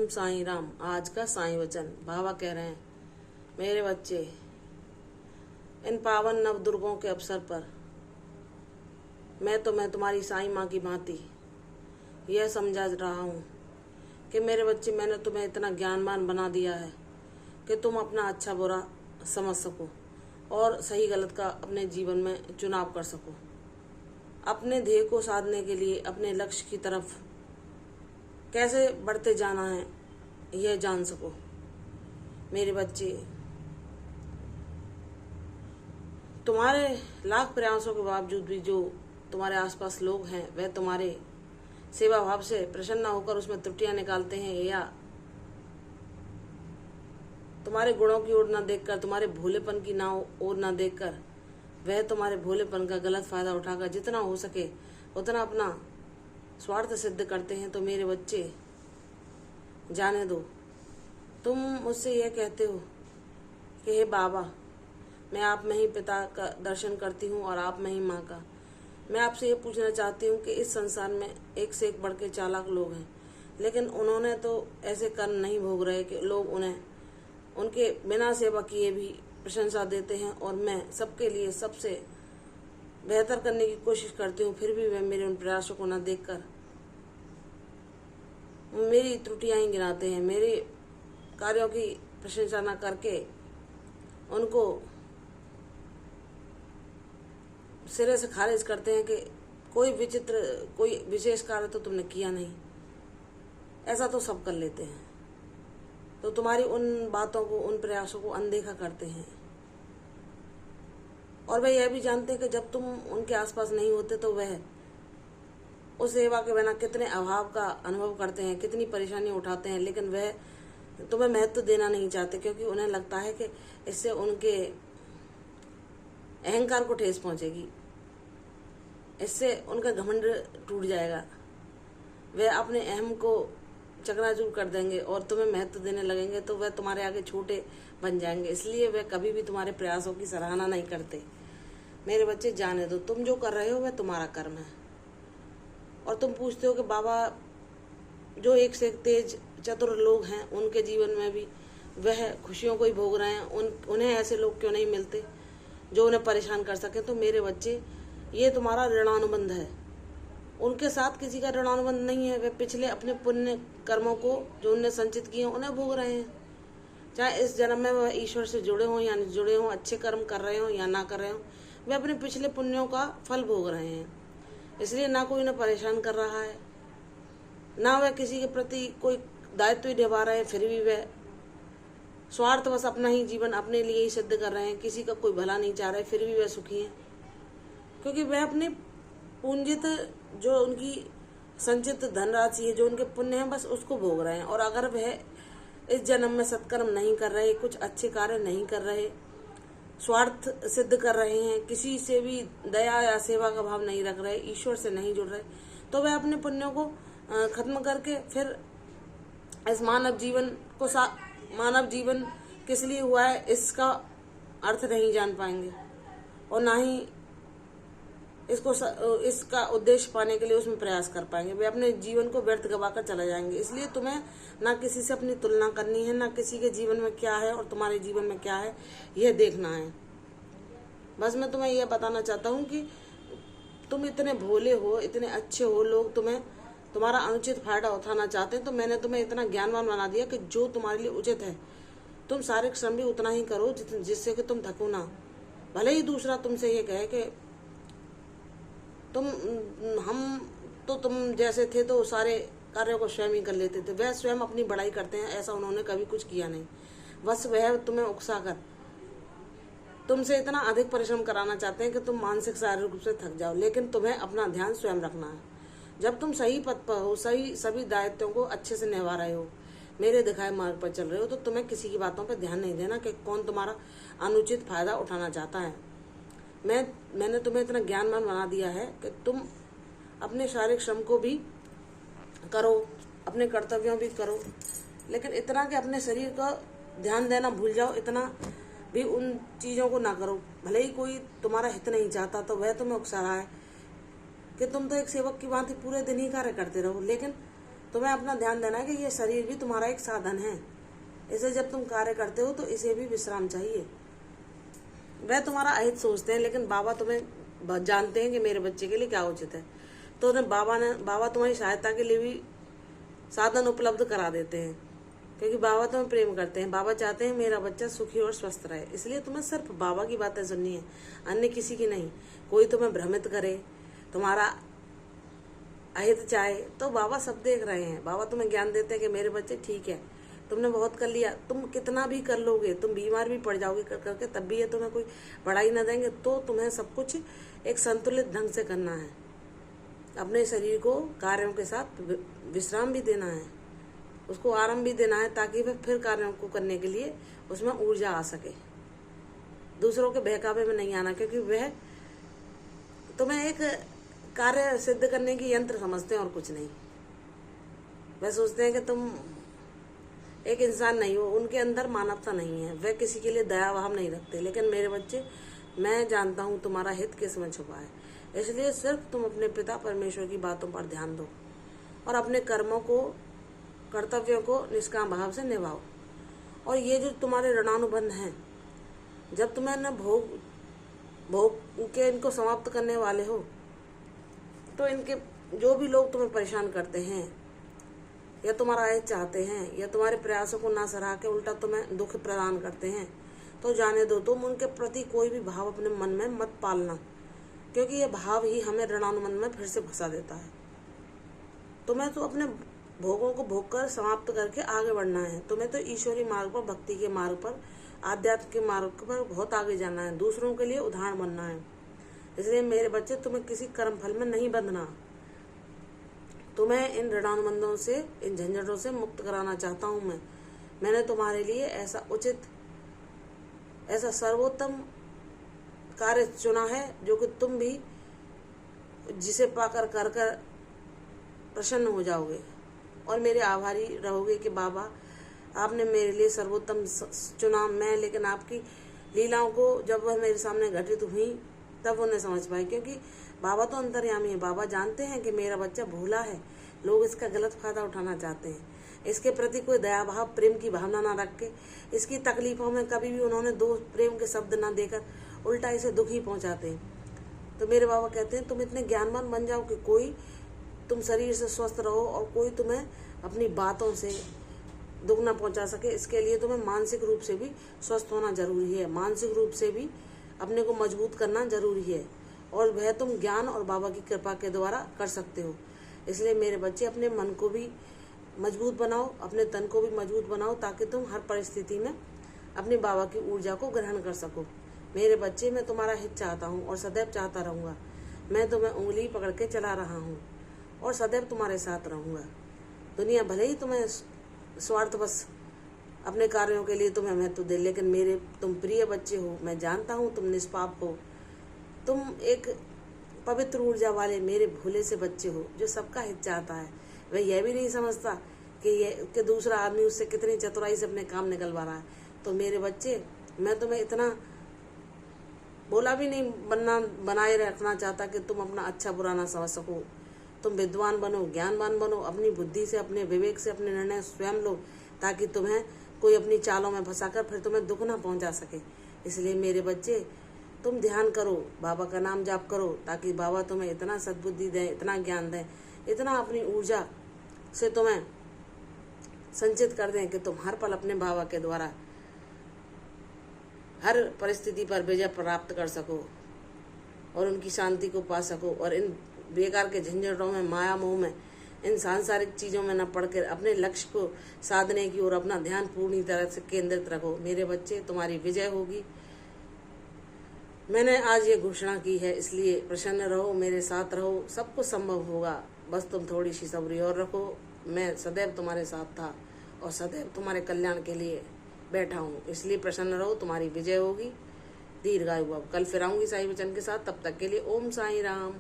ओम साईं राम। आज का साईं वचन बाबा कह रहे हैं, मेरे बच्चे, इन पावन नव दुर्गों के अवसर पर मैं तुम्हारी साईं माँ की भांति यह समझा रहा हूँ कि मेरे बच्चे, मैंने तुम्हें इतना ज्ञानवान बना दिया है कि तुम अपना अच्छा बुरा समझ सको और सही गलत का अपने जीवन में चुनाव कर सको। अपने ध्येय को साधने के लिए अपने लक्ष्य की तरफ कैसे बढ़ते जाना है यह जान सको। मेरे बच्चे, तुम्हारे लाख प्रयासों के बावजूद भी जो तुम्हारे आसपास लोग हैं वह तुम्हारे सेवा भाव से प्रसन्न होकर उसमें त्रुटियां निकालते हैं या तुम्हारे गुणों की ओर न देखकर, तुम्हारे भोलेपन की ओर न देखकर वह तुम्हारे भोलेपन का गलत फायदा उठाकर जितना हो सके उतना अपना स्वार्थ सिद्ध करते हैं। तो मेरे बच्चे, जाने दो। तुम मुझसे यह कहते हो कि हे बाबा, मैं आप में ही पिता का दर्शन करती हूँ और आप में ही माँ का। मैं आपसे ये पूछना चाहती हूँ कि इस संसार में एक से एक बढ़ के चालाक लोग हैं, लेकिन उन्होंने तो ऐसे कर्म नहीं भोग रहे कि लोग उन्हें उनके बिना सेवा किए भी प्रशंसा देते हैं, और मैं सबके लिए सबसे बेहतर करने की कोशिश करती हूँ, फिर भी वे मेरे उन प्रयासों को न देखकर मेरी त्रुटियां ही गिनाते हैं। मेरे कार्यों की प्रशंसा न करके उनको सिरे से खारिज करते हैं कि कोई विशेष कार्य तो तुमने किया नहीं। ऐसा तो सब कर लेते हैं, तो तुम्हारी उन बातों को, उन प्रयासों को अनदेखा करते हैं। और वह यह भी जानते हैं कि जब तुम उनके आसपास नहीं होते तो वह उस सेवा के बिना कितने अभाव का अनुभव करते हैं, कितनी परेशानी उठाते हैं, लेकिन वह तुम्हें महत्व देना नहीं चाहते, क्योंकि उन्हें लगता है कि इससे उनके अहंकार को ठेस पहुंचेगी, इससे उनका घमंड टूट जाएगा, वह अपने अहम को चकनाचूर कर देंगे और तुम्हें महत्व देने लगेंगे, तो वह तुम्हारे आगे छोटे बन जाएंगे। इसलिए वह कभी भी तुम्हारे प्रयासों की सराहना नहीं करते। मेरे बच्चे, जाने दो। तुम जो कर रहे हो वह तुम्हारा कर्म है। और तुम पूछते हो कि बाबा, जो एक से एक तेज चतुर लोग हैं उनके जीवन में भी वह खुशियों को ही भोग रहे हैं, उन्हें ऐसे लोग क्यों नहीं मिलते जो उन्हें परेशान कर सके। तो मेरे बच्चे, ये तुम्हारा ऋणानुबंध है, उनके साथ किसी का ऋणानुबंध नहीं है। वे पिछले अपने पुण्य कर्मों को जो उन्होंने संचित किए उन्हें भोग रहे हैं, चाहे इस जन्म में वह ईश्वर से जुड़े हों या नहीं जुड़े हों, अच्छे कर्म कर रहे हों या ना कर रहे हों, वे अपने पिछले पुण्यों का फल भोग रहे हैं। इसलिए ना कोई उन्हें परेशान कर रहा है, ना वह किसी के प्रति कोई दायित्व ही निभा रहे हैं, फिर भी वह स्वार्थवश अपना ही जीवन अपने लिए ही सिद्ध कर रहे हैं, किसी का कोई भला नहीं चाह रहे, फिर भी वह सुखी हैं, क्योंकि वह अपने पूंजित, जो उनकी संचित धनराशि है, जो उनके पुण्य है, बस उसको भोग रहे हैं। और अगर वह इस जन्म में सत्कर्म नहीं कर रहे, कुछ अच्छे कार्य नहीं कर रहे, स्वार्थ सिद्ध कर रहे हैं, किसी से भी दया या सेवा का भाव नहीं रख रहे, ईश्वर से नहीं जुड़ रहे, तो वह अपने पुण्यों को खत्म करके फिर इस मानव जीवन किस लिए हुआ है इसका अर्थ नहीं जान पाएंगे, और ना ही इसका उद्देश्य पाने के लिए उसमें प्रयास कर पाएंगे। वे अपने जीवन को व्यर्थ गवाकर चले जाएंगे। इसलिए तुम्हें ना किसी से अपनी तुलना करनी है, ना किसी के जीवन में क्या है और तुम्हारे जीवन में क्या है यह देखना है। बस मैं तुम्हें यह बताना चाहता हूँ कि तुम इतने भोले हो, इतने अच्छे हो, लोग तुम्हारा अनुचित फायदा उठाना चाहते हैं, तो मैंने तुम्हें इतना ज्ञानवान बना दिया कि जो तुम्हारे लिए उचित है तुम शारीरिक श्रम भी उतना ही करो जिससे कि तुम थको ना। भले ही दूसरा तुमसे ये कहे कि तुम जैसे थे तो सारे कार्यों को स्वयं ही कर लेते थे, वह स्वयं अपनी बड़ाई करते हैं, ऐसा उन्होंने कभी कुछ किया नहीं। बस वह तुम्हें उकसाकर तुमसे इतना अधिक परिश्रम कराना चाहते हैं कि तुम मानसिक शारीरिक रूप से थक जाओ, लेकिन तुम्हें अपना ध्यान स्वयं रखना है। जब तुम सही पथ पर हो, सभी दायित्वों को अच्छे से निभा रहे हो, मेरे दिखाए मार्ग पर चल रहे हो, तो तुम्हें किसी की बातों पर ध्यान नहीं देना कि कौन तुम्हारा अनुचित फायदा उठाना चाहता है। मैंने तुम्हें इतना ज्ञानवान बना दिया है कि तुम अपने शारीरिक श्रम को भी करो, अपने कर्तव्यों भी करो, लेकिन इतना कि अपने शरीर का ध्यान देना भूल जाओ, इतना भी उन चीज़ों को ना करो। भले ही कोई तुम्हारा हित नहीं चाहता तो वह तुम्हें उकसा रहा है कि तुम तो एक सेवक की भांति पूरे दिन ही कार्य करते रहो, लेकिन तुम्हें अपना ध्यान देना है कि ये शरीर भी तुम्हारा एक साधन है। इसे जब तुम कार्य करते हो तो इसे भी विश्राम चाहिए। वह तुम्हारा अहित सोचते हैं, लेकिन बाबा तुम्हें जानते हैं कि मेरे बच्चे के लिए क्या उचित है। तो बाबा तुम्हारी सहायता के लिए भी साधन उपलब्ध करा देते हैं, क्योंकि बाबा तुम्हें प्रेम करते हैं। बाबा चाहते हैं मेरा बच्चा सुखी और स्वस्थ रहे, इसलिए तुम्हें सिर्फ बाबा की बातें सुननी है, अन्य किसी की नहीं। कोई तुम्हें भ्रमित करे, तुम्हारा अहित चाहे, तो बाबा सब देख रहे हैं। बाबा तुम्हें ज्ञान देते हैं कि मेरे बच्चे ठीक है, तुमने बहुत कर लिया, तुम कितना भी कर लोगे, तुम बीमार भी पड़ जाओगे कर करके, तब भी ये तुम्हें कोई बढ़ाई न देंगे। तो तुम्हें सब कुछ एक संतुलित ढंग से करना है। अपने शरीर को कार्यों के साथ विश्राम भी देना है, उसको आराम भी देना है, ताकि वह फिर कार्यों को करने के लिए उसमें ऊर्जा आ सके। दूसरों के बहकावे में नहीं आना, क्योंकि वह तुम्हें एक कार्य सिद्ध करने की यंत्र समझते हैं और कुछ नहीं। वह सोचते हैं कि तुम एक इंसान नहीं हो, उनके अंदर मानवता नहीं है, वह किसी के लिए दया भाव नहीं रखते। लेकिन मेरे बच्चे, मैं जानता हूँ तुम्हारा हित किसमें छुपा है, इसलिए सिर्फ तुम अपने पिता परमेश्वर की बातों पर ध्यान दो और अपने कर्तव्यों को निष्काम भाव से निभाओ। और ये जो तुम्हारे ऋणानुबंध हैं, जब तुम्हें न भोग के इनको समाप्त करने वाले हो, तो इनके जो भी लोग तुम्हें परेशान करते हैं या तुम्हारा अहित चाहते हैं या तुम्हारे प्रयासों को ना सराह के उल्टा तुम्हें दुख प्रदान करते हैं, तो जाने दो। तुम उनके प्रति कोई भी भाव अपने मन में मत पालना, क्योंकि यह भाव ही हमें ऋणानुबंध में फिर से फंसा देता है। तुम्हें तो अपने भोगों को भोग कर समाप्त करके आगे बढ़ना है। तुम्हें तो ईश्वरीय मार्ग पर, भक्ति के मार्ग पर, आध्यात्म के मार्ग पर बहुत आगे जाना है, दूसरों के लिए उदाहरण बनना है। इसलिए मेरे बच्चे, तुम्हें किसी कर्म फल में नहीं बंधना। तुम्हें इन ऋणानुबंधों से, इन झंझटों से मुक्त कराना चाहता हूँ मैंने तुम्हारे लिए ऐसा उचित, ऐसा सर्वोत्तम कार्य चुना है, जो कि तुम भी जिसे पाकर कर प्रसन्न हो जाओगे और मेरे आभारी रहोगे कि बाबा, आपने मेरे लिए सर्वोत्तम चुना। मैं लेकिन आपकी लीलाओं को जब वह मेरे सामने घटित हुई तब उन्हें समझ पाई, क्योंकि बाबा तो अंतर्यामी है। बाबा जानते हैं कि मेरा बच्चा भूला है, लोग इसका गलत फायदा उठाना चाहते हैं। इसके प्रति कोई दया भाव, प्रेम की भावना ना रख के, इसकी तकलीफों में कभी भी उन्होंने दो प्रेम के शब्द ना देकर उल्टा इसे दुख ही पहुंचाते हैं। तो मेरे बाबा कहते हैं, तुम इतने ज्ञानवान बन जाओ कि कोई, तुम शरीर से स्वस्थ रहो और कोई तुम्हें अपनी बातों से दुख ना पहुंचा सके। इसके लिए तुम्हें मानसिक रूप से भी स्वस्थ होना जरूरी है, मानसिक रूप से भी अपने को मजबूत करना जरूरी है, और वह तुम ज्ञान और बाबा की कृपा के द्वारा कर सकते हो। इसलिए मेरे बच्चे, अपने मन को भी मजबूत बनाओ, अपने तन को भी मजबूत बनाओ, ताकि तुम हर परिस्थिति में अपने बाबा की ऊर्जा को ग्रहण कर सको। मेरे बच्चे, मैं तुम्हारा हित चाहता हूँ और सदैव चाहता रहूँगा। मैं तुम्हें उंगली पकड़ के चला रहा हूँ और सदैव तुम्हारे साथ रहूँगा। दुनिया भले ही तुम्हें स्वार्थवश अपने कार्यों के लिए तुम्हें महत्व दे, लेकिन मेरे तुम प्रिय बच्चे हो। मैं जानता हूँ तुम निष्पाप हो, तुम एक पवित्र ऊर्जा वाले मेरे भोले से बच्चे हो, जो सबका हित चाहता है। वह यह भी नहीं समझता कि दूसरा आदमी उससे कितनी चतुराई से अपने काम निकलवा रहा है। तो मेरे बच्चे, मैं तुम्हें इतना बोला भी नहीं बनाए रखना चाहता कि तुम अपना अच्छा बुरा ना समझ सको। तुम विद्वान बनो, ज्ञानवान बनो, अपनी बुद्धि से, अपने विवेक से अपने निर्णय स्वयं लो, ताकि तुम्हें कोई अपनी चालों में फंसाकर फिर तुम्हें दुख ना पहुंचा सके। इसलिए मेरे बच्चे, तुम ध्यान करो, बाबा का नाम जाप करो, ताकि बाबा तुम्हें इतना सद्बुद्धि दें, इतना ज्ञान दें, इतना अपनी ऊर्जा से तुम्हें संचित कर दें कि तुम हर पल अपने बाबा के द्वारा हर परिस्थिति पर विजय प्राप्त कर सको और उनकी शांति को पा सको, और इन बेकार के झंझटों में, माया मोह में, इन सांसारिक चीज़ों में न पढ़कर अपने लक्ष्य को साधने की ओर अपना ध्यान पूरी तरह से केंद्रित रखो। मेरे बच्चे, तुम्हारी विजय होगी। मैंने आज ये घोषणा की है, इसलिए प्रसन्न रहो, मेरे साथ रहो, सब कुछ संभव होगा। बस तुम थोड़ी सी सब्र और रखो। मैं सदैव तुम्हारे साथ था और सदैव तुम्हारे कल्याण के लिए बैठा हूँ, इसलिए प्रसन्न रहो, तुम्हारी विजय होगी। दीर्घायु भव। कल फिर आऊंगी साईं वचन के साथ, तब तक के लिए ओम साईं राम।